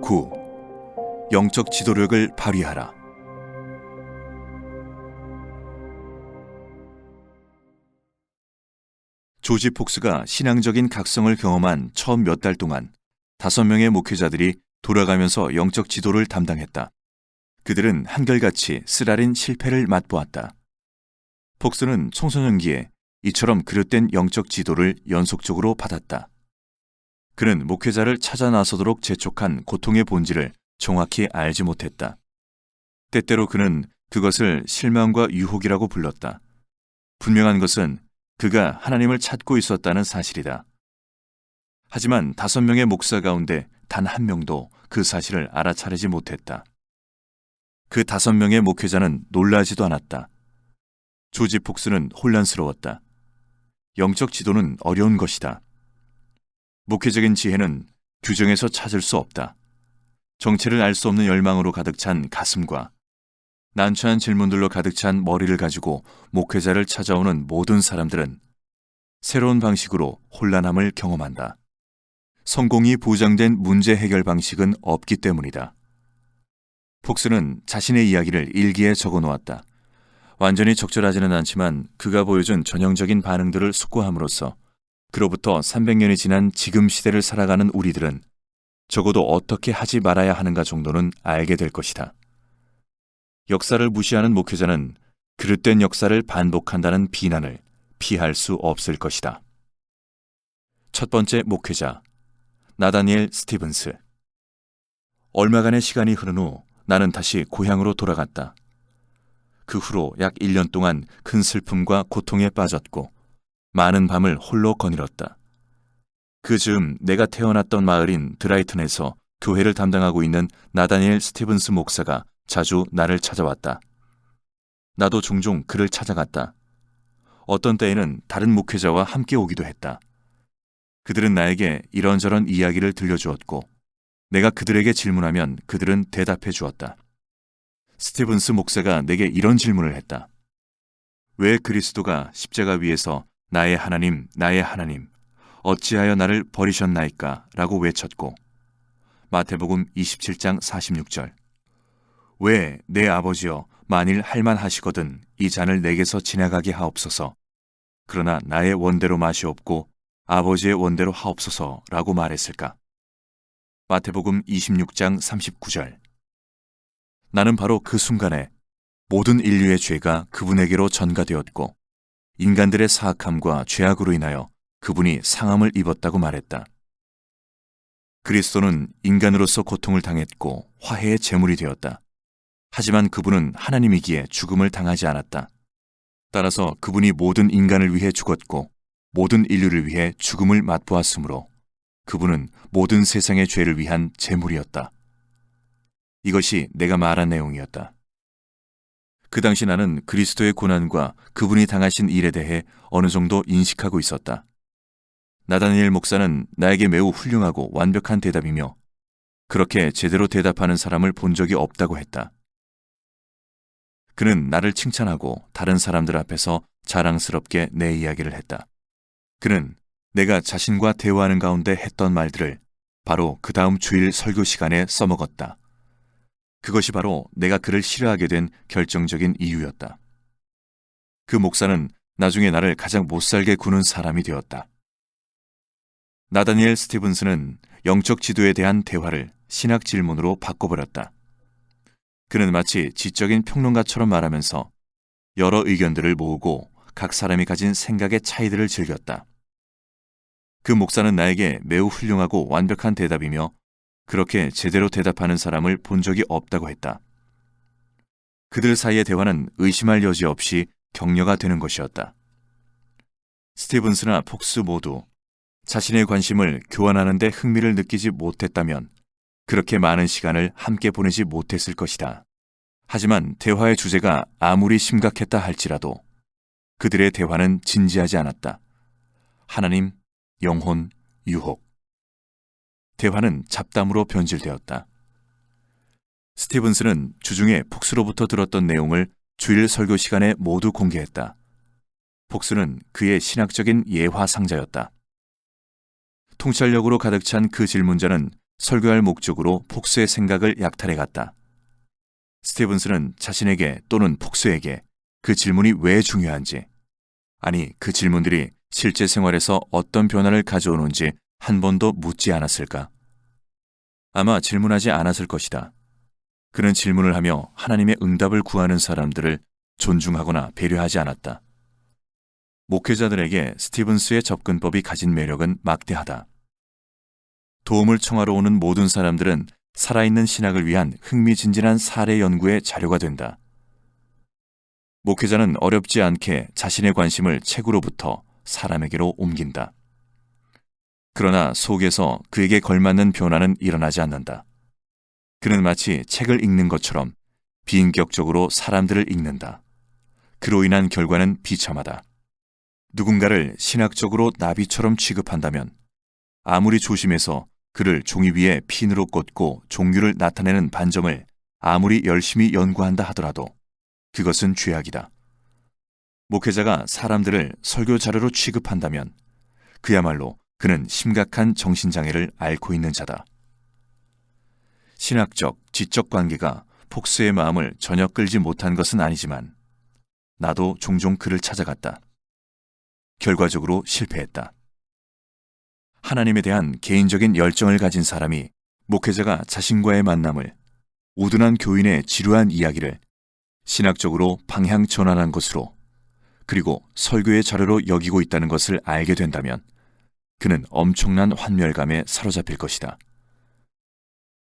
9. 영적 지도력을 발휘하라. 조지 폭스가 신앙적인 각성을 경험한 처음 몇 달 동안 5명의 목회자들이 돌아가면서 영적 지도를 담당했다. 그들은 한결같이 쓰라린 실패를 맛보았다. 폭스는 청소년기에 이처럼 그릇된 영적 지도를 연속적으로 받았다. 그는 목회자를 찾아 나서도록 재촉한 고통의 본질을 정확히 알지 못했다. 때때로 그는 그것을 실망과 유혹이라고 불렀다. 분명한 것은 그가 하나님을 찾고 있었다는 사실이다. 하지만 5명의 목사 가운데 단 한 명도 그 사실을 알아차리지 못했다. 그 5명의 목회자는 놀라지도 않았다. 조지 폭스는 혼란스러웠다. 영적 지도는 어려운 것이다. 목회적인 지혜는 규정에서 찾을 수 없다. 정체를 알 수 없는 열망으로 가득 찬 가슴과 난처한 질문들로 가득 찬 머리를 가지고 목회자를 찾아오는 모든 사람들은 새로운 방식으로 혼란함을 경험한다. 성공이 보장된 문제 해결 방식은 없기 때문이다. 폭스는 자신의 이야기를 일기에 적어 놓았다. 완전히 적절하지는 않지만 그가 보여준 전형적인 반응들을 숙고함으로써 그로부터 300년이 지난 지금 시대를 살아가는 우리들은 적어도 어떻게 하지 말아야 하는가 정도는 알게 될 것이다. 역사를 무시하는 목회자는 그릇된 역사를 반복한다는 비난을 피할 수 없을 것이다. 첫 번째 목회자, 나다니엘 스티븐스. 얼마간의 시간이 흐른 후 나는 다시 고향으로 돌아갔다. 그 후로 약 1년 동안 큰 슬픔과 고통에 빠졌고 많은 밤을 홀로 거닐었다. 그 즈음 내가 태어났던 마을인 드라이튼에서 교회를 담당하고 있는 나다니엘 스티븐스 목사가 자주 나를 찾아왔다. 나도 종종 그를 찾아갔다. 어떤 때에는 다른 목회자와 함께 오기도 했다. 그들은 나에게 이런저런 이야기를 들려주었고 내가 그들에게 질문하면 그들은 대답해 주었다. 스티븐스 목사가 내게 이런 질문을 했다. 왜 그리스도가 십자가 위에서 나의 하나님, 나의 하나님, 어찌하여 나를 버리셨나이까? 라고 외쳤고 마태복음 27장 46절. 왜 내 아버지여 만일 할만하시거든 이 잔을 내게서 지나가게 하옵소서. 그러나 나의 원대로 마시옵고 아버지의 원대로 하옵소서 라고 말했을까? 마태복음 26장 39절. 나는 바로 그 순간에 모든 인류의 죄가 그분에게로 전가되었고 인간들의 사악함과 죄악으로 인하여 그분이 상함을 입었다고 말했다. 그리스도는 인간으로서 고통을 당했고 화해의 제물이 되었다. 하지만 그분은 하나님이기에 죽음을 당하지 않았다. 따라서 그분이 모든 인간을 위해 죽었고 모든 인류를 위해 죽음을 맛보았으므로 그분은 모든 세상의 죄를 위한 제물이었다. 이것이 내가 말한 내용이었다. 그 당시 나는 그리스도의 고난과 그분이 당하신 일에 대해 어느 정도 인식하고 있었다. 나다니엘 목사는 나에게 매우 훌륭하고 완벽한 대답이며 그렇게 제대로 대답하는 사람을 본 적이 없다고 했다. 그는 나를 칭찬하고 다른 사람들 앞에서 자랑스럽게 내 이야기를 했다. 그는 내가 자신과 대화하는 가운데 했던 말들을 바로 그 다음 주일 설교 시간에 써먹었다. 그것이 바로 내가 그를 싫어하게 된 결정적인 이유였다. 그 목사는 나중에 나를 가장 못살게 구는 사람이 되었다. 나다니엘 스티븐스는 영적 지도에 대한 대화를 신학 질문으로 바꿔버렸다. 그는 마치 지적인 평론가처럼 말하면서 여러 의견들을 모으고 각 사람이 가진 생각의 차이들을 즐겼다. 그 목사는 나에게 매우 훌륭하고 완벽한 대답이며 그렇게 제대로 대답하는 사람을 본 적이 없다고 했다. 그들 사이의 대화는 의심할 여지 없이 격려가 되는 것이었다. 스티븐스나 폭스 모두 자신의 관심을 교환하는 데 흥미를 느끼지 못했다면 그렇게 많은 시간을 함께 보내지 못했을 것이다. 하지만 대화의 주제가 아무리 심각했다 할지라도 그들의 대화는 진지하지 않았다. 하나님, 영혼, 유혹. 대화는 잡담으로 변질되었다. 스티븐스는 주중에 폭스로부터 들었던 내용을 주일 설교 시간에 모두 공개했다. 폭스는 그의 신학적인 예화상자였다. 통찰력으로 가득 찬 그 질문자는 설교할 목적으로 폭스의 생각을 약탈해 갔다. 스티븐스는 자신에게 또는 폭스에게 그 질문이 왜 중요한지, 아니 그 질문들이 실제 생활에서 어떤 변화를 가져오는지 한 번도 묻지 않았을까? 아마 질문하지 않았을 것이다. 그는 질문을 하며 하나님의 응답을 구하는 사람들을 존중하거나 배려하지 않았다. 목회자들에게 스티븐스의 접근법이 가진 매력은 막대하다. 도움을 청하러 오는 모든 사람들은 살아있는 신학을 위한 흥미진진한 사례 연구의 자료가 된다. 목회자는 어렵지 않게 자신의 관심을 책으로부터 사람에게로 옮긴다. 그러나 속에서 그에게 걸맞는 변화는 일어나지 않는다. 그는 마치 책을 읽는 것처럼 비인격적으로 사람들을 읽는다. 그로 인한 결과는 비참하다. 누군가를 신학적으로 나비처럼 취급한다면 아무리 조심해서 그를 종이 위에 핀으로 꽂고 종류를 나타내는 반점을 아무리 열심히 연구한다 하더라도 그것은 죄악이다. 목회자가 사람들을 설교 자료로 취급한다면 그야말로 그는 심각한 정신장애를 앓고 있는 자다. 신학적, 지적 관계가 폭스의 마음을 전혀 끌지 못한 것은 아니지만 나도 종종 그를 찾아갔다. 결과적으로 실패했다. 하나님에 대한 개인적인 열정을 가진 사람이 목회자가 자신과의 만남을, 우둔한 교인의 지루한 이야기를 신학적으로 방향 전환한 것으로, 그리고 설교의 자료로 여기고 있다는 것을 알게 된다면 그는 엄청난 환멸감에 사로잡힐 것이다.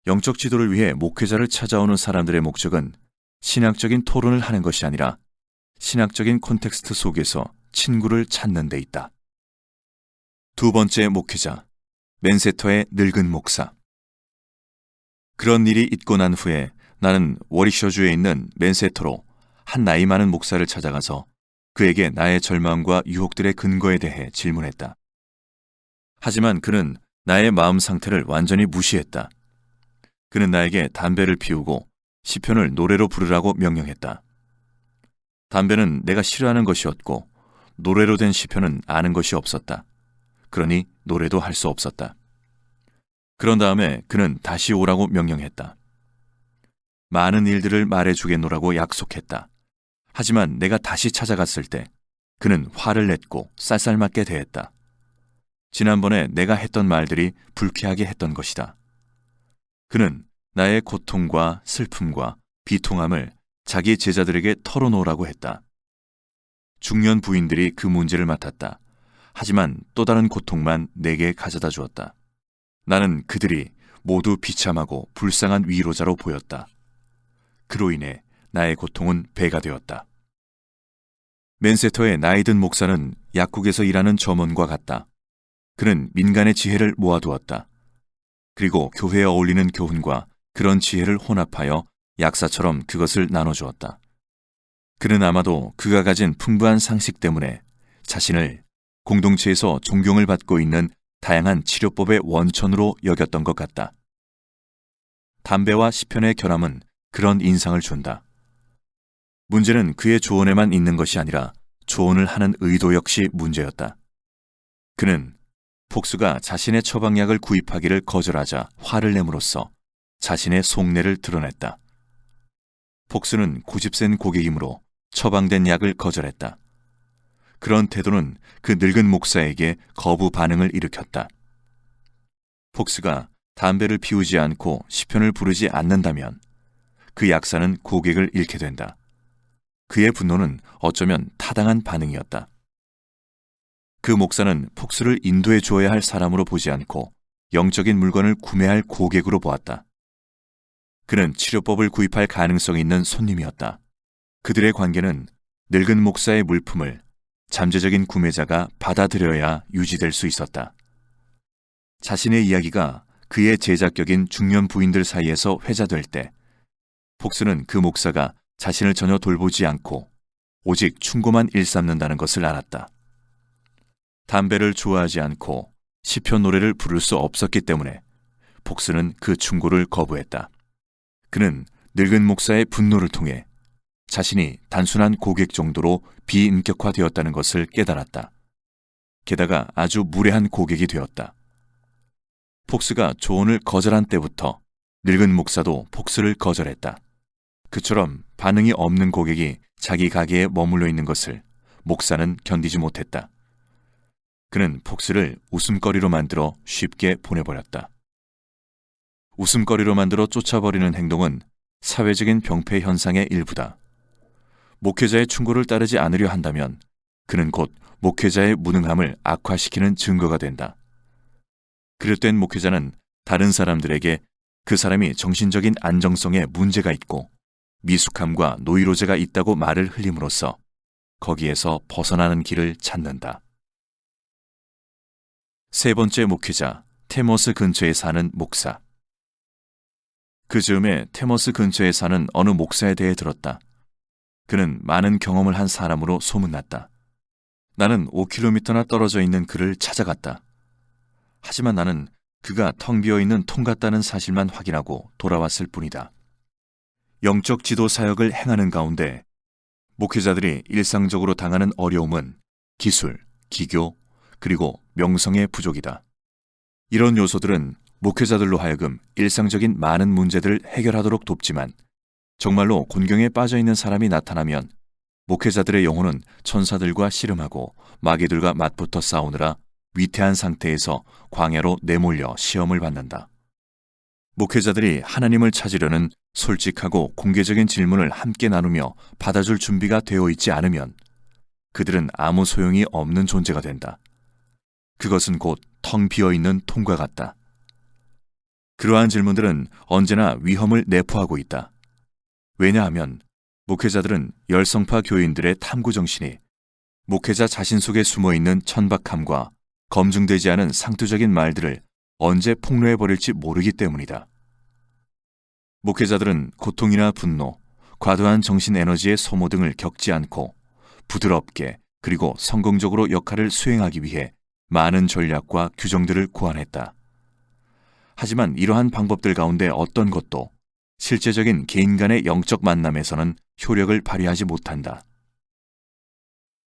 영적 지도를 위해 목회자를 찾아오는 사람들의 목적은 신학적인 토론을 하는 것이 아니라 신학적인 콘텍스트 속에서 친구를 찾는 데 있다. 두 번째 목회자, 맨세터의 늙은 목사. 그런 일이 있고 난 후에 나는 워릭셔주에 있는 맨세터로 한 나이 많은 목사를 찾아가서 그에게 나의 절망과 유혹들의 근거에 대해 질문했다. 하지만 그는 나의 마음 상태를 완전히 무시했다. 그는 나에게 담배를 피우고 시편을 노래로 부르라고 명령했다. 담배는 내가 싫어하는 것이었고 노래로 된 시편은 아는 것이 없었다. 그러니 노래도 할 수 없었다. 그런 다음에 그는 다시 오라고 명령했다. 많은 일들을 말해주겠노라고 약속했다. 하지만 내가 다시 찾아갔을 때 그는 화를 냈고 쌀쌀맞게 대했다. 지난번에 내가 했던 말들이 불쾌하게 했던 것이다. 그는 나의 고통과 슬픔과 비통함을 자기 제자들에게 털어놓으라고 했다. 중년 부인들이 그 문제를 맡았다. 하지만 또 다른 고통만 내게 가져다 주었다. 나는 그들이 모두 비참하고 불쌍한 위로자로 보였다. 그로 인해 나의 고통은 배가 되었다. 맨세터의 나이든 목사는 약국에서 일하는 점원과 같다. 그는 민간의 지혜를 모아두었다. 그리고 교회에 어울리는 교훈과 그런 지혜를 혼합하여 약사처럼 그것을 나눠주었다. 그는 아마도 그가 가진 풍부한 상식 때문에 자신을 공동체에서 존경을 받고 있는 다양한 치료법의 원천으로 여겼던 것 같다. 담배와 시편의 결함은 그런 인상을 준다. 문제는 그의 조언에만 있는 것이 아니라 조언을 하는 의도 역시 문제였다. 그는 폭스가 자신의 처방약을 구입하기를 거절하자 화를 내므로써 자신의 속내를 드러냈다. 폭스는 고집센 고객이므로 처방된 약을 거절했다. 그런 태도는 그 늙은 목사에게 거부 반응을 일으켰다. 폭스가 담배를 피우지 않고 시편을 부르지 않는다면 그 약사는 고객을 잃게 된다. 그의 분노는 어쩌면 타당한 반응이었다. 그 목사는 폭스를 인도해 주어야 할 사람으로 보지 않고 영적인 물건을 구매할 고객으로 보았다. 그는 치료법을 구입할 가능성이 있는 손님이었다. 그들의 관계는 늙은 목사의 물품을 잠재적인 구매자가 받아들여야 유지될 수 있었다. 자신의 이야기가 그의 제자격인 중년 부인들 사이에서 회자될 때 폭스는 그 목사가 자신을 전혀 돌보지 않고 오직 충고만 일삼는다는 것을 알았다. 담배를 좋아하지 않고 시편 노래를 부를 수 없었기 때문에 폭스는 그 충고를 거부했다. 그는 늙은 목사의 분노를 통해 자신이 단순한 고객 정도로 비인격화되었다는 것을 깨달았다. 게다가 아주 무례한 고객이 되었다. 폭스가 조언을 거절한 때부터 늙은 목사도 폭스를 거절했다. 그처럼 반응이 없는 고객이 자기 가게에 머물러 있는 것을 목사는 견디지 못했다. 그는 폭스를 웃음거리로 만들어 쉽게 보내버렸다. 웃음거리로 만들어 쫓아버리는 행동은 사회적인 병폐 현상의 일부다. 목회자의 충고를 따르지 않으려 한다면 그는 곧 목회자의 무능함을 악화시키는 증거가 된다. 그릇된 목회자는 다른 사람들에게 그 사람이 정신적인 안정성에 문제가 있고 미숙함과 노이로제가 있다고 말을 흘림으로써 거기에서 벗어나는 길을 찾는다. 세 번째 목회자, 테머스 근처에 사는 목사. 그 즈음에 테머스 근처에 사는 어느 목사에 대해 들었다. 그는 많은 경험을 한 사람으로 소문났다. 나는 5km나 떨어져 있는 그를 찾아갔다. 하지만 나는 그가 텅 비어있는 통 같다는 사실만 확인하고 돌아왔을 뿐이다. 영적 지도 사역을 행하는 가운데 목회자들이 일상적으로 당하는 어려움은 기술, 기교, 그리고 명성의 부족이다. 이런 요소들은 목회자들로 하여금 일상적인 많은 문제들을 해결하도록 돕지만 정말로 곤경에 빠져있는 사람이 나타나면 목회자들의 영혼은 천사들과 씨름하고 마귀들과 맞붙어 싸우느라 위태한 상태에서 광야로 내몰려 시험을 받는다. 목회자들이 하나님을 찾으려는 솔직하고 공개적인 질문을 함께 나누며 받아줄 준비가 되어 있지 않으면 그들은 아무 소용이 없는 존재가 된다. 그것은 곧 텅 비어있는 통과 같다. 그러한 질문들은 언제나 위험을 내포하고 있다. 왜냐하면 목회자들은 열성파 교인들의 탐구정신이 목회자 자신 속에 숨어있는 천박함과 검증되지 않은 상투적인 말들을 언제 폭로해버릴지 모르기 때문이다. 목회자들은 고통이나 분노, 과도한 정신 에너지의 소모 등을 겪지 않고 부드럽게 그리고 성공적으로 역할을 수행하기 위해 많은 전략과 규정들을 고안했다. 하지만 이러한 방법들 가운데 어떤 것도 실제적인 개인 간의 영적 만남에서는 효력을 발휘하지 못한다.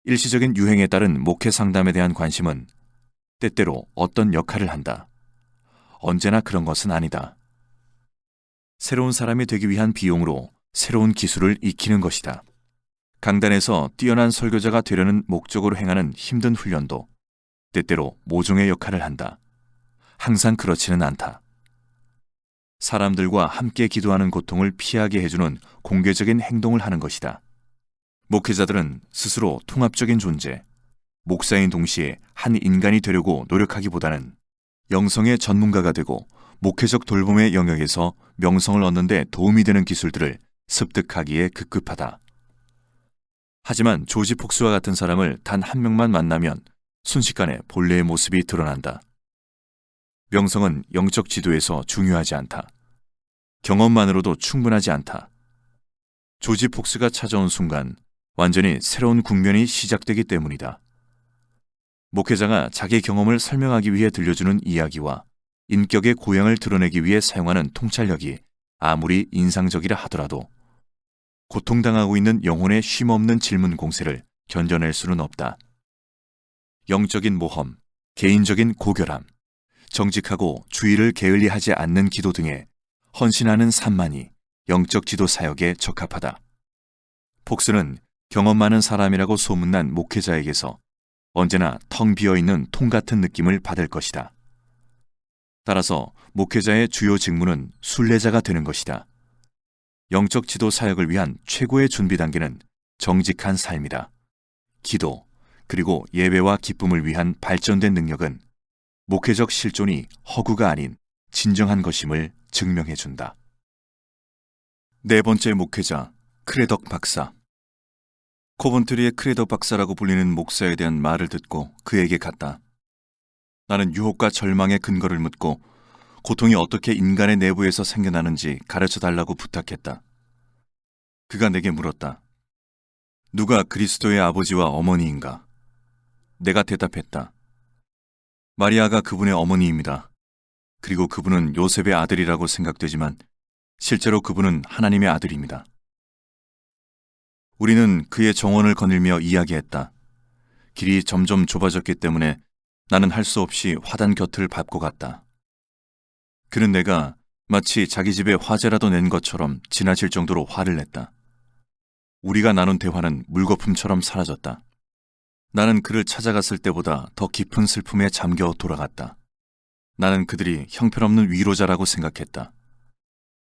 일시적인 유행에 따른 목회 상담에 대한 관심은 때때로 어떤 역할을 한다. 언제나 그런 것은 아니다. 새로운 사람이 되기 위한 비용으로 새로운 기술을 익히는 것이다. 강단에서 뛰어난 설교자가 되려는 목적으로 행하는 힘든 훈련도 때때로 모종의 역할을 한다. 항상 그렇지는 않다. 사람들과 함께 기도하는 고통을 피하게 해주는 공개적인 행동을 하는 것이다. 목회자들은 스스로 통합적인 존재, 목사인 동시에 한 인간이 되려고 노력하기보다는 영성의 전문가가 되고 목회적 돌봄의 영역에서 명성을 얻는 데 도움이 되는 기술들을 습득하기에 급급하다. 하지만 조지 폭스와 같은 사람을 단 한 명만 만나면 순식간에 본래의 모습이 드러난다. 명성은 영적 지도에서 중요하지 않다. 경험만으로도 충분하지 않다. 조지 폭스가 찾아온 순간 완전히 새로운 국면이 시작되기 때문이다. 목회자가 자기 경험을 설명하기 위해 들려주는 이야기와 인격의 고양을 드러내기 위해 사용하는 통찰력이 아무리 인상적이라 하더라도 고통당하고 있는 영혼의 쉼없는 질문 공세를 견뎌낼 수는 없다. 영적인 모험, 개인적인 고결함, 정직하고 주의를 게을리하지 않는 기도 등에 헌신하는 삶만이 영적 지도 사역에 적합하다. 폭스는 경험 많은 사람이라고 소문난 목회자에게서 언제나 텅 비어있는 통 같은 느낌을 받을 것이다. 따라서 목회자의 주요 직무는 순례자가 되는 것이다. 영적 지도 사역을 위한 최고의 준비 단계는 정직한 삶이다. 기도, 그리고 예배와 기쁨을 위한 발전된 능력은 목회적 실존이 허구가 아닌 진정한 것임을 증명해준다. 네 번째 목회자, 크레덕 박사. 코번트리의 크레덕 박사라고 불리는 목사에 대한 말을 듣고 그에게 갔다. 나는 유혹과 절망의 근거를 묻고 고통이 어떻게 인간의 내부에서 생겨나는지 가르쳐달라고 부탁했다. 그가 내게 물었다. 누가 그리스도의 아버지와 어머니인가? 내가 대답했다. 마리아가 그분의 어머니입니다. 그리고 그분은 요셉의 아들이라고 생각되지만 실제로 그분은 하나님의 아들입니다. 우리는 그의 정원을 거닐며 이야기했다. 길이 점점 좁아졌기 때문에 나는 할 수 없이 화단 곁을 밟고 갔다. 그는 내가 마치 자기 집에 화재라도 낸 것처럼 지나칠 정도로 화를 냈다. 우리가 나눈 대화는 물거품처럼 사라졌다. 나는 그를 찾아갔을 때보다 더 깊은 슬픔에 잠겨 돌아갔다. 나는 그들이 형편없는 위로자라고 생각했다.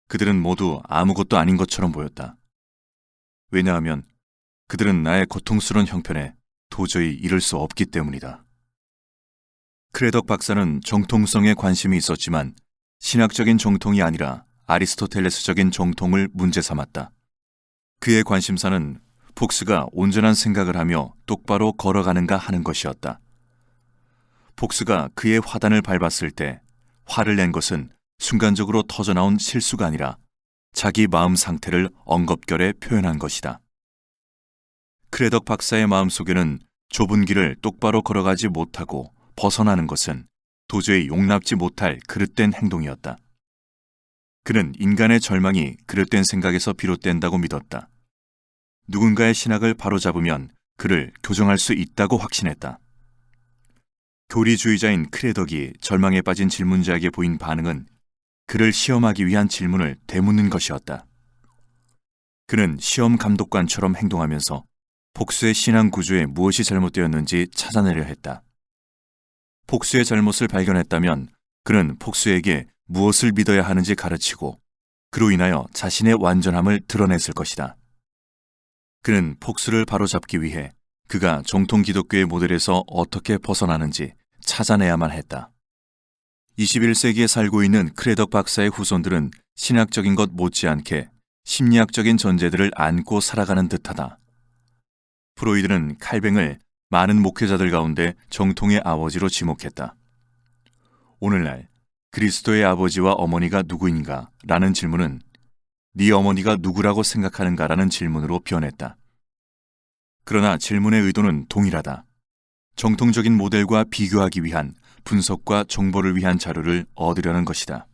그들은 모두 아무것도 아닌 것처럼 보였다. 왜냐하면 그들은 나의 고통스러운 형편에 도저히 이를 수 없기 때문이다. 크레덕 박사는 정통성에 관심이 있었지만 신학적인 정통이 아니라 아리스토텔레스적인 정통을 문제 삼았다. 그의 관심사는 폭스가 온전한 생각을 하며 똑바로 걸어가는가 하는 것이었다. 폭스가 그의 화단을 밟았을 때 화를 낸 것은 순간적으로 터져나온 실수가 아니라 자기 마음 상태를 엉겁결에 표현한 것이다. 크레덕 박사의 마음속에는 좁은 길을 똑바로 걸어가지 못하고 벗어나는 것은 도저히 용납지 못할 그릇된 행동이었다. 그는 인간의 절망이 그릇된 생각에서 비롯된다고 믿었다. 누군가의 신학을 바로잡으면 그를 교정할 수 있다고 확신했다. 교리주의자인 크레덕이 절망에 빠진 질문자에게 보인 반응은 그를 시험하기 위한 질문을 되묻는 것이었다. 그는 시험 감독관처럼 행동하면서 폭스의 신앙 구조에 무엇이 잘못되었는지 찾아내려 했다. 폭스의 잘못을 발견했다면 그는 폭스에게 무엇을 믿어야 하는지 가르치고 그로 인하여 자신의 완전함을 드러냈을 것이다. 그는 폭스를 바로잡기 위해 그가 정통 기독교의 모델에서 어떻게 벗어나는지 찾아내야만 했다. 21세기에 살고 있는 크레덕 박사의 후손들은 신학적인 것 못지않게 심리학적인 전제들을 안고 살아가는 듯하다. 프로이드는 칼뱅을 많은 목회자들 가운데 정통의 아버지로 지목했다. 오늘날 그리스도의 아버지와 어머니가 누구인가? 라는 질문은 네 어머니가 누구라고 생각하는가? 라는 질문으로 변했다. 그러나 질문의 의도는 동일하다. 정통적인 모델과 비교하기 위한 분석과 정보를 위한 자료를 얻으려는 것이다.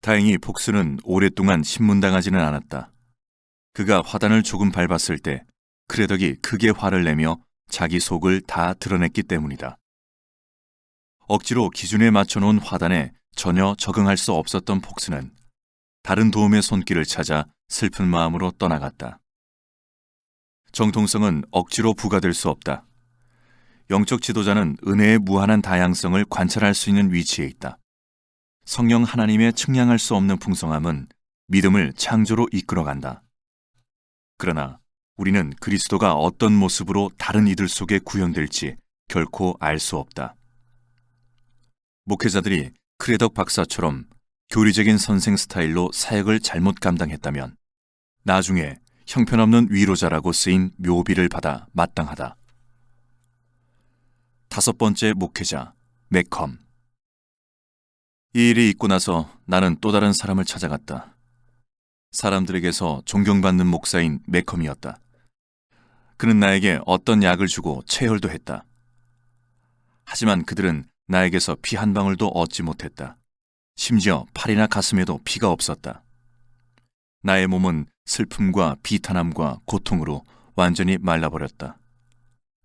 다행히 폭스는 오랫동안 신문당하지는 않았다. 그가 화단을 조금 밟았을 때 크레덕이 크게 화를 내며 자기 속을 다 드러냈기 때문이다. 억지로 기준에 맞춰놓은 화단에 전혀 적응할 수 없었던 폭스는 다른 도움의 손길을 찾아 슬픈 마음으로 떠나갔다. 정통성은 억지로 부과될 수 없다. 영적 지도자는 은혜의 무한한 다양성을 관찰할 수 있는 위치에 있다. 성령 하나님의 측량할 수 없는 풍성함은 믿음을 창조로 이끌어간다. 그러나 우리는 그리스도가 어떤 모습으로 다른 이들 속에 구현될지 결코 알 수 없다. 목회자들이 크레덕 박사처럼 교리적인 선생 스타일로 사역을 잘못 감당했다면 나중에 형편없는 위로자라고 쓰인 묘비를 받아 마땅하다. 5번째 목회자, 매컴. 이 일이 있고 나서 나는 또 다른 사람을 찾아갔다. 사람들에게서 존경받는 목사인 매컴이었다. 그는 나에게 어떤 약을 주고 체혈도 했다. 하지만 그들은 나에게서 피 한 방울도 얻지 못했다. 심지어 팔이나 가슴에도 피가 없었다. 나의 몸은 슬픔과 비탄함과 고통으로 완전히 말라버렸다.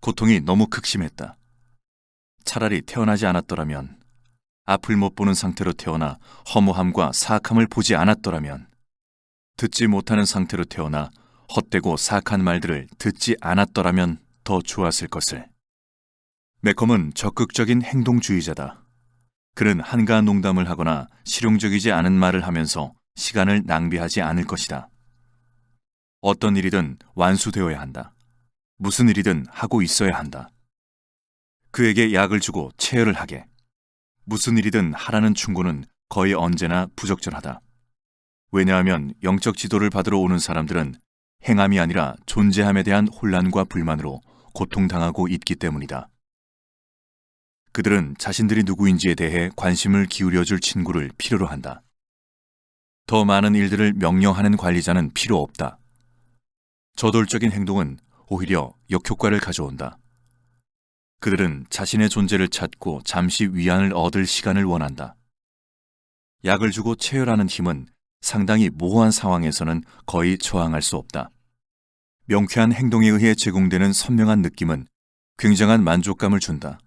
고통이 너무 극심했다. 차라리 태어나지 않았더라면, 앞을 못 보는 상태로 태어나 허무함과 사악함을 보지 않았더라면, 듣지 못하는 상태로 태어나 헛되고 사악한 말들을 듣지 않았더라면 더 좋았을 것을. 매컴은 적극적인 행동주의자다. 그는 한가한 농담을 하거나 실용적이지 않은 말을 하면서 시간을 낭비하지 않을 것이다. 어떤 일이든 완수되어야 한다. 무슨 일이든 하고 있어야 한다. 그에게 약을 주고 체혈을 하게. 무슨 일이든 하라는 충고는 거의 언제나 부적절하다. 왜냐하면 영적 지도를 받으러 오는 사람들은 행함이 아니라 존재함에 대한 혼란과 불만으로 고통당하고 있기 때문이다. 그들은 자신들이 누구인지에 대해 관심을 기울여줄 친구를 필요로 한다. 더 많은 일들을 명령하는 관리자는 필요 없다. 저돌적인 행동은 오히려 역효과를 가져온다. 그들은 자신의 존재를 찾고 잠시 위안을 얻을 시간을 원한다. 약을 주고 체혈하는 힘은 상당히 모호한 상황에서는 거의 저항할 수 없다. 명쾌한 행동에 의해 제공되는 선명한 느낌은 굉장한 만족감을 준다.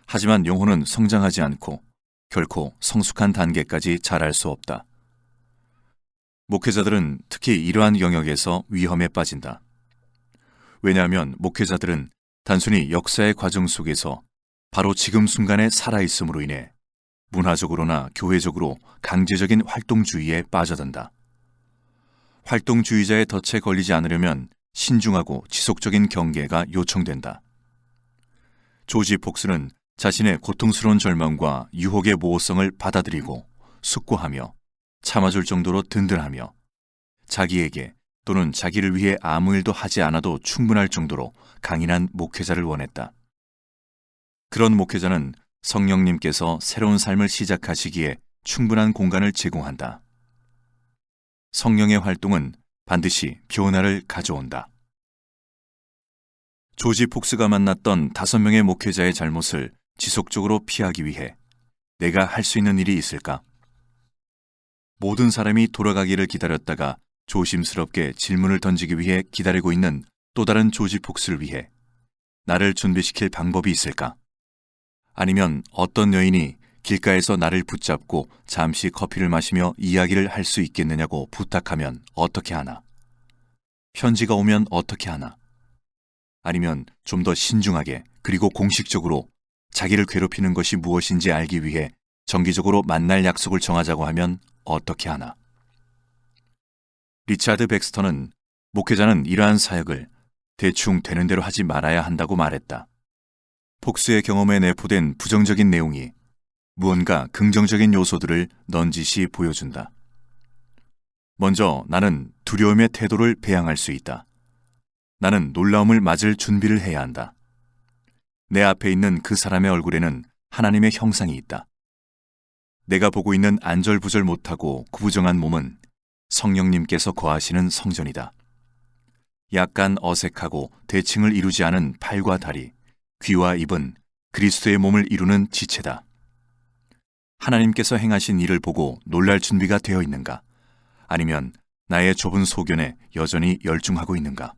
하지만 영혼은 성장하지 않고 결코 성숙한 단계까지 자랄 수 없다. 목회자들은 특히 이러한 영역에서 위험에 빠진다. 왜냐하면 목회자들은 단순히 역사의 과정 속에서 바로 지금 순간에 살아있음으로 인해 문화적으로나 교회적으로 강제적인 활동주의에 빠져든다. 활동주의자의 덫에 걸리지 않으려면 신중하고 지속적인 경계가 요청된다. 조지 폭스는 자신의 고통스러운 절망과 유혹의 모호성을 받아들이고 숙고하며 참아줄 정도로 든든하며 자기에게 또는 자기를 위해 아무 일도 하지 않아도 충분할 정도로 강인한 목회자를 원했다. 그런 목회자는 성령님께서 새로운 삶을 시작하시기에 충분한 공간을 제공한다. 성령의 활동은 반드시 변화를 가져온다. 조지 폭스가 만났던 5명의 목회자의 잘못을 지속적으로 피하기 위해 내가 할 수 있는 일이 있을까? 모든 사람이 돌아가기를 기다렸다가 조심스럽게 질문을 던지기 위해 기다리고 있는 또 다른 조지 폭스를 위해 나를 준비시킬 방법이 있을까? 아니면 어떤 여인이 길가에서 나를 붙잡고 잠시 커피를 마시며 이야기를 할 수 있겠느냐고 부탁하면 어떻게 하나? 편지가 오면 어떻게 하나? 아니면 좀 더 신중하게 그리고 공식적으로 자기를 괴롭히는 것이 무엇인지 알기 위해 정기적으로 만날 약속을 정하자고 하면 어떻게 하나? 리차드 백스터는 목회자는 이러한 사역을 대충 되는 대로 하지 말아야 한다고 말했다. 폭스의 경험에 내포된 부정적인 내용이 무언가 긍정적인 요소들을 넌지시 보여준다. 먼저 나는 두려움의 태도를 배양할 수 있다. 나는 놀라움을 맞을 준비를 해야 한다. 내 앞에 있는 그 사람의 얼굴에는 하나님의 형상이 있다. 내가 보고 있는 안절부절 못하고 구부정한 몸은 성령님께서 거하시는 성전이다. 약간 어색하고 대칭을 이루지 않은 팔과 다리, 귀와 입은 그리스도의 몸을 이루는 지체다. 하나님께서 행하신 일을 보고 놀랄 준비가 되어 있는가? 아니면 나의 좁은 소견에 여전히 열중하고 있는가?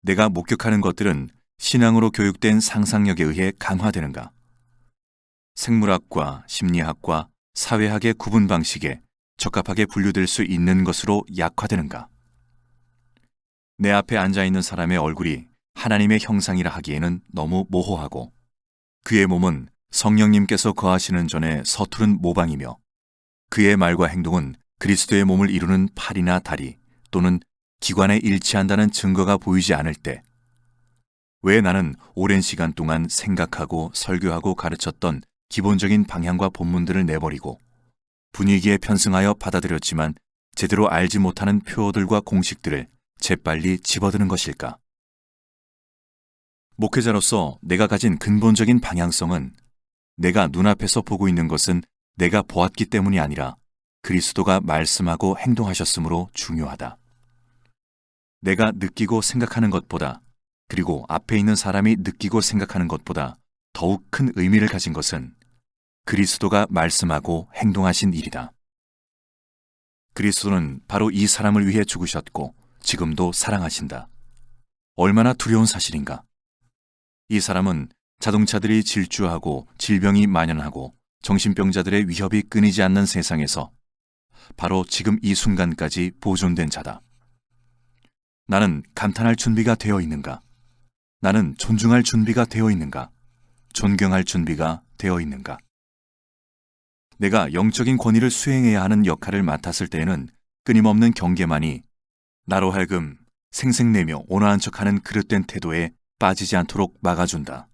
내가 목격하는 것들은 신앙으로 교육된 상상력에 의해 강화되는가? 생물학과 심리학과 사회학의 구분 방식에 적합하게 분류될 수 있는 것으로 약화되는가? 내 앞에 앉아있는 사람의 얼굴이 하나님의 형상이라 하기에는 너무 모호하고 그의 몸은 성령님께서 거하시는 전에 서투른 모방이며 그의 말과 행동은 그리스도의 몸을 이루는 팔이나 다리 또는 기관에 일치한다는 증거가 보이지 않을 때 왜 나는 오랜 시간 동안 생각하고 설교하고 가르쳤던 기본적인 방향과 본문들을 내버리고 분위기에 편승하여 받아들였지만 제대로 알지 못하는 표어들과 공식들을 재빨리 집어드는 것일까? 목회자로서 내가 가진 근본적인 방향성은 내가 눈앞에서 보고 있는 것은 내가 보았기 때문이 아니라 그리스도가 말씀하고 행동하셨으므로 중요하다. 내가 느끼고 생각하는 것보다 그리고 앞에 있는 사람이 느끼고 생각하는 것보다 더욱 큰 의미를 가진 것은 그리스도가 말씀하고 행동하신 일이다. 그리스도는 바로 이 사람을 위해 죽으셨고 지금도 사랑하신다. 얼마나 두려운 사실인가? 이 사람은 자동차들이 질주하고 질병이 만연하고 정신병자들의 위협이 끊이지 않는 세상에서 바로 지금 이 순간까지 보존된 자다. 나는 감탄할 준비가 되어 있는가? 나는 존중할 준비가 되어 있는가? 존경할 준비가 되어 있는가? 내가 영적인 권위를 수행해야 하는 역할을 맡았을 때에는 끊임없는 경계만이 나로 하여금 생색내며 온화한 척하는 그릇된 태도에 빠지지 않도록 막아준다.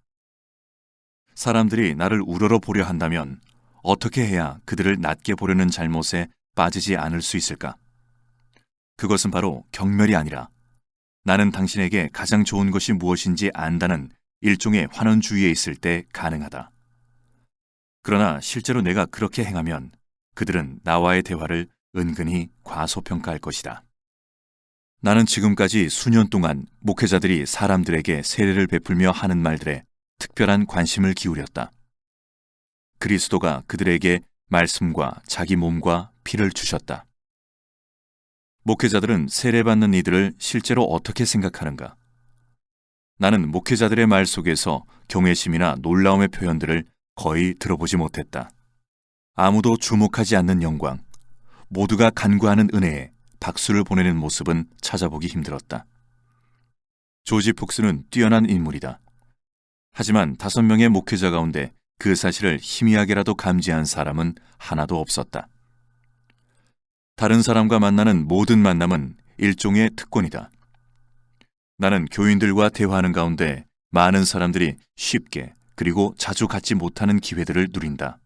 사람들이 나를 우러러 보려 한다면 어떻게 해야 그들을 낮게 보려는 잘못에 빠지지 않을 수 있을까? 그것은 바로 경멸이 아니라 나는 당신에게 가장 좋은 것이 무엇인지 안다는 일종의 환원주의에 있을 때 가능하다. 그러나 실제로 내가 그렇게 행하면 그들은 나와의 대화를 은근히 과소평가할 것이다. 나는 지금까지 수년 동안 목회자들이 사람들에게 세례를 베풀며 하는 말들에 특별한 관심을 기울였다. 그리스도가 그들에게 말씀과 자기 몸과 피를 주셨다. 목회자들은 세례받는 이들을 실제로 어떻게 생각하는가? 나는 목회자들의 말 속에서 경외심이나 놀라움의 표현들을 거의 들어보지 못했다. 아무도 주목하지 않는 영광, 모두가 간구하는 은혜에 박수를 보내는 모습은 찾아보기 힘들었다. 조지 폭스는 뛰어난 인물이다. 하지만 5명의 목회자 가운데 그 사실을 희미하게라도 감지한 사람은 하나도 없었다. 다른 사람과 만나는 모든 만남은 일종의 특권이다. 나는 교인들과 대화하는 가운데 많은 사람들이 쉽게 그리고 자주 갖지 못하는 기회들을 누린다.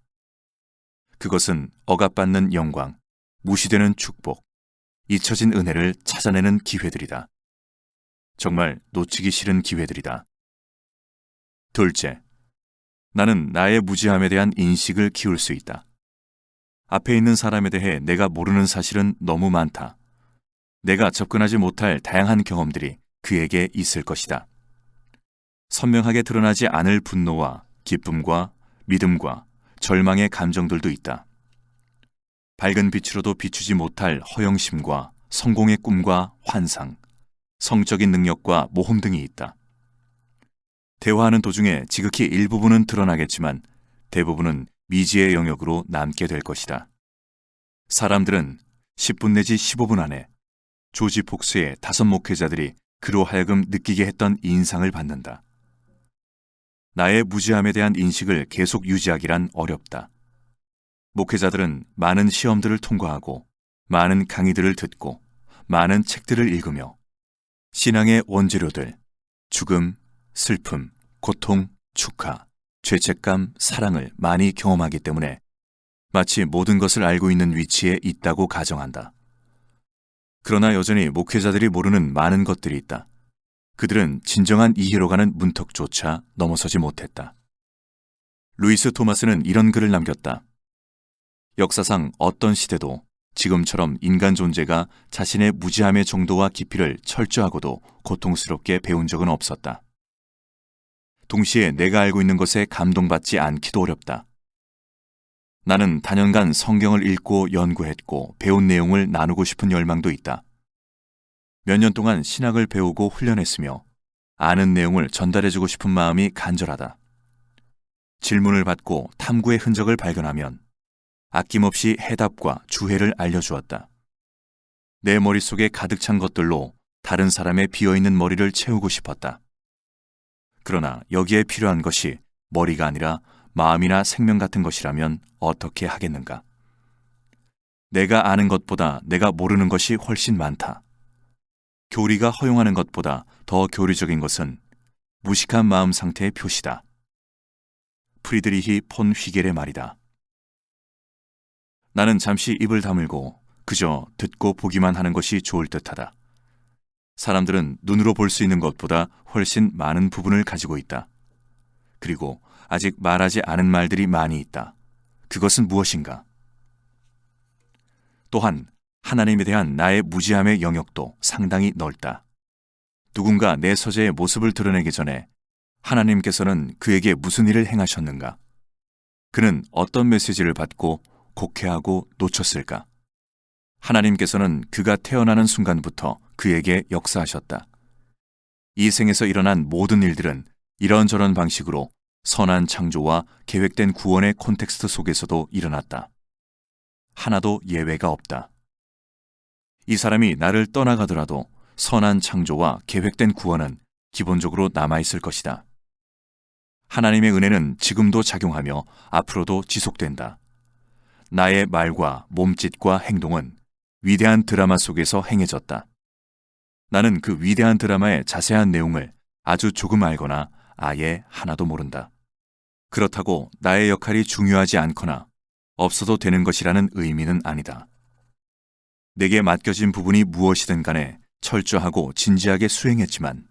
그것은 억압받는 영광, 무시되는 축복, 잊혀진 은혜를 찾아내는 기회들이다. 정말 놓치기 싫은 기회들이다. 둘째, 나는 나의 무지함에 대한 인식을 키울 수 있다. 앞에 있는 사람에 대해 내가 모르는 사실은 너무 많다. 내가 접근하지 못할 다양한 경험들이 그에게 있을 것이다. 선명하게 드러나지 않을 분노와 기쁨과 믿음과 절망의 감정들도 있다. 밝은 빛으로도 비추지 못할 허영심과 성공의 꿈과 환상, 성적인 능력과 모험 등이 있다. 대화하는 도중에 지극히 일부분은 드러나겠지만 대부분은 미지의 영역으로 남게 될 것이다. 사람들은 10분 내지 15분 안에 조지 폭스의 5 목회자들이 그로 하여금 느끼게 했던 인상을 받는다. 나의 무지함에 대한 인식을 계속 유지하기란 어렵다. 목회자들은 많은 시험들을 통과하고 많은 강의들을 듣고 많은 책들을 읽으며 신앙의 원재료들, 죽음, 슬픔, 고통, 축하, 죄책감, 사랑을 많이 경험하기 때문에 마치 모든 것을 알고 있는 위치에 있다고 가정한다. 그러나 여전히 목회자들이 모르는 많은 것들이 있다. 그들은 진정한 이해로 가는 문턱조차 넘어서지 못했다. 루이스 토마스는 이런 글을 남겼다. 역사상 어떤 시대도 지금처럼 인간 존재가 자신의 무지함의 정도와 깊이를 철저하고도 고통스럽게 배운 적은 없었다. 동시에 내가 알고 있는 것에 감동받지 않기도 어렵다. 나는 단연간 성경을 읽고 연구했고 배운 내용을 나누고 싶은 열망도 있다. 몇 년 동안 신학을 배우고 훈련했으며 아는 내용을 전달해주고 싶은 마음이 간절하다. 질문을 받고 탐구의 흔적을 발견하면 아낌없이 해답과 주해를 알려주었다. 내 머릿속에 가득 찬 것들로 다른 사람의 비어있는 머리를 채우고 싶었다. 그러나 여기에 필요한 것이 머리가 아니라 마음이나 생명 같은 것이라면 어떻게 하겠는가? 내가 아는 것보다 내가 모르는 것이 훨씬 많다. 교리가 허용하는 것보다 더 교리적인 것은 무식한 마음 상태의 표시다. 프리드리히 폰 휘겔의 말이다. 나는 잠시 입을 다물고 그저 듣고 보기만 하는 것이 좋을 듯하다. 사람들은 눈으로 볼 수 있는 것보다 훨씬 많은 부분을 가지고 있다. 그리고 아직 말하지 않은 말들이 많이 있다. 그것은 무엇인가? 또한 하나님에 대한 나의 무지함의 영역도 상당히 넓다. 누군가 내 서재의 모습을 드러내기 전에 하나님께서는 그에게 무슨 일을 행하셨는가? 그는 어떤 메시지를 받고 곡해하고 놓쳤을까? 하나님께서는 그가 태어나는 순간부터 그에게 역사하셨다. 이 생에서 일어난 모든 일들은 이런저런 방식으로 선한 창조와 계획된 구원의 콘텍스트 속에서도 일어났다. 하나도 예외가 없다. 이 사람이 나를 떠나가더라도 선한 창조와 계획된 구원은 기본적으로 남아있을 것이다. 하나님의 은혜는 지금도 작용하며 앞으로도 지속된다. 나의 말과 몸짓과 행동은 위대한 드라마 속에서 행해졌다. 나는 그 위대한 드라마의 자세한 내용을 아주 조금 알거나 아예 하나도 모른다. 그렇다고 나의 역할이 중요하지 않거나 없어도 되는 것이라는 의미는 아니다. 내게 맡겨진 부분이 무엇이든 간에 철저하고 진지하게 수행했지만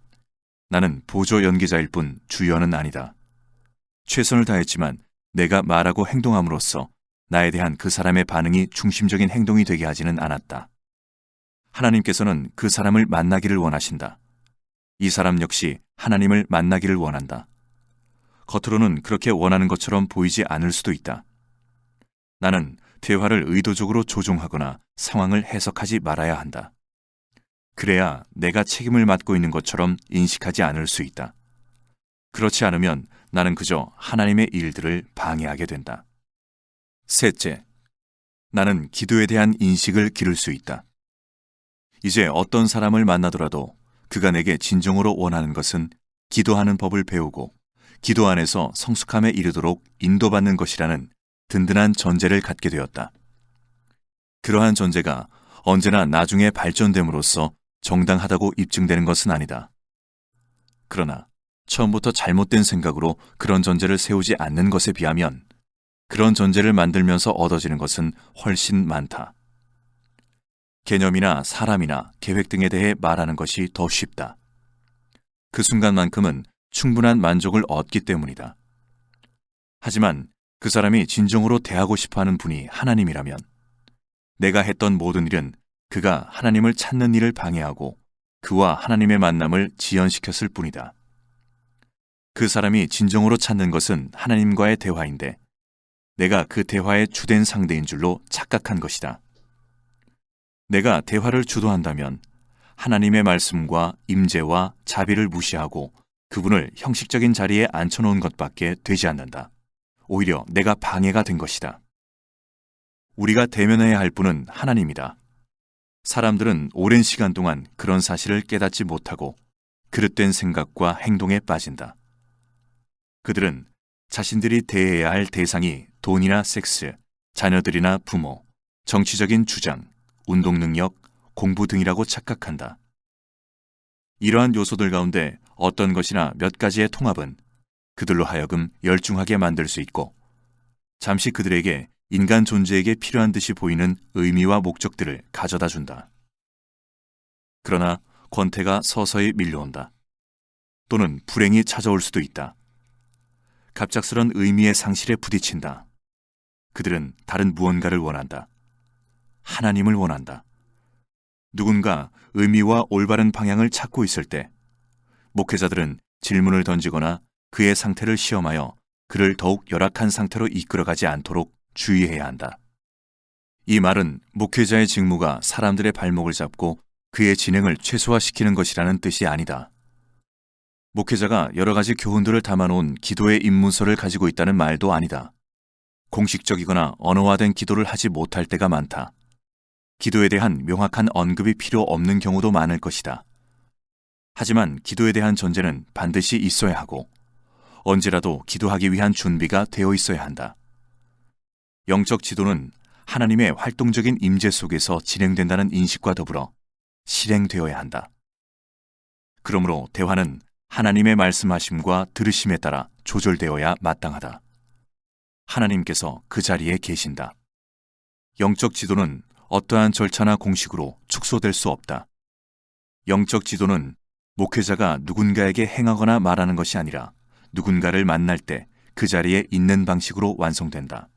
나는 보조 연기자일 뿐 주연은 아니다. 최선을 다했지만 내가 말하고 행동함으로써 나에 대한 그 사람의 반응이 중심적인 행동이 되게 하지는 않았다. 하나님께서는 그 사람을 만나기를 원하신다. 이 사람 역시 하나님을 만나기를 원한다. 겉으로는 그렇게 원하는 것처럼 보이지 않을 수도 있다. 나는 대화를 의도적으로 조종하거나 상황을 해석하지 말아야 한다. 그래야 내가 책임을 맡고 있는 것처럼 인식하지 않을 수 있다. 그렇지 않으면 나는 그저 하나님의 일들을 방해하게 된다. 셋째, 나는 기도에 대한 인식을 기를 수 있다. 이제 어떤 사람을 만나더라도 그가 내게 진정으로 원하는 것은 기도하는 법을 배우고 기도 안에서 성숙함에 이르도록 인도받는 것이라는 든든한 전제를 갖게 되었다. 그러한 전제가 언제나 나중에 발전됨으로써 정당하다고 입증되는 것은 아니다. 그러나 처음부터 잘못된 생각으로 그런 전제를 세우지 않는 것에 비하면 그런 전제를 만들면서 얻어지는 것은 훨씬 많다. 개념이나 사람이나 계획 등에 대해 말하는 것이 더 쉽다. 그 순간만큼은 충분한 만족을 얻기 때문이다. 하지만 그 사람이 진정으로 대하고 싶어하는 분이 하나님이라면 내가 했던 모든 일은 그가 하나님을 찾는 일을 방해하고 그와 하나님의 만남을 지연시켰을 뿐이다. 그 사람이 진정으로 찾는 것은 하나님과의 대화인데 내가 그 대화의 주된 상대인 줄로 착각한 것이다. 내가 대화를 주도한다면 하나님의 말씀과 임재와 자비를 무시하고 그분을 형식적인 자리에 앉혀놓은 것밖에 되지 않는다. 오히려 내가 방해가 된 것이다. 우리가 대면해야 할 분은 하나님이다. 사람들은 오랜 시간 동안 그런 사실을 깨닫지 못하고 그릇된 생각과 행동에 빠진다. 그들은 자신들이 대해야 할 대상이 돈이나 섹스, 자녀들이나 부모, 정치적인 주장, 운동 능력, 공부 등이라고 착각한다. 이러한 요소들 가운데 어떤 것이나 몇 가지의 통합은 그들로 하여금 열중하게 만들 수 있고 잠시 그들에게 인간 존재에게 필요한 듯이 보이는 의미와 목적들을 가져다 준다. 그러나 권태가 서서히 밀려온다. 또는 불행이 찾아올 수도 있다. 갑작스런 의미의 상실에 부딪힌다. 그들은 다른 무언가를 원한다. 하나님을 원한다. 누군가 의미와 올바른 방향을 찾고 있을 때 목회자들은 질문을 던지거나 그의 상태를 시험하여 그를 더욱 열악한 상태로 이끌어가지 않도록 주의해야 한다. 이 말은 목회자의 직무가 사람들의 발목을 잡고 그의 진행을 최소화시키는 것이라는 뜻이 아니다. 목회자가 여러 가지 교훈들을 담아놓은 기도의 입문서를 가지고 있다는 말도 아니다. 공식적이거나 언어화된 기도를 하지 못할 때가 많다. 기도에 대한 명확한 언급이 필요 없는 경우도 많을 것이다. 하지만 기도에 대한 전제는 반드시 있어야 하고 언제라도 기도하기 위한 준비가 되어 있어야 한다. 영적 지도는 하나님의 활동적인 임재 속에서 진행된다는 인식과 더불어 실행되어야 한다. 그러므로 대화는 하나님의 말씀하심과 들으심에 따라 조절되어야 마땅하다. 하나님께서 그 자리에 계신다. 영적 지도는 어떠한 절차나 공식으로 축소될 수 없다. 영적 지도는 목회자가 누군가에게 행하거나 말하는 것이 아니라 누군가를 만날 때 그 자리에 있는 방식으로 완성된다.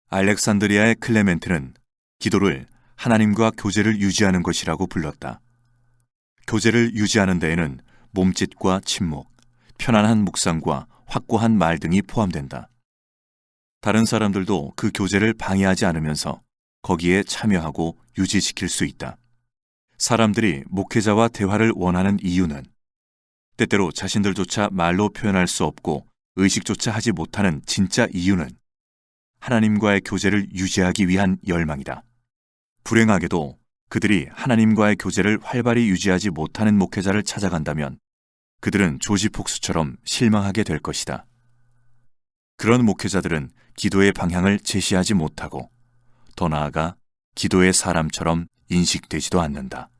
알렉산드리아의 클레멘트는 기도를 하나님과 교제를 유지하는 것이라고 불렀다. 교제를 유지하는 데에는 몸짓과 침묵, 편안한 묵상과 확고한 말 등이 포함된다. 다른 사람들도 그 교제를 방해하지 않으면서 거기에 참여하고 유지시킬 수 있다. 사람들이 목회자와 대화를 원하는 이유는 때때로 자신들조차 말로 표현할 수 없고 의식조차 하지 못하는 진짜 이유는 하나님과의 교제를 유지하기 위한 열망이다. 불행하게도 그들이 하나님과의 교제를 활발히 유지하지 못하는 목회자를 찾아간다면 그들은 조지폭스처럼 실망하게 될 것이다. 그런 목회자들은 기도의 방향을 제시하지 못하고 더 나아가 기도의 사람처럼 인식되지도 않는다.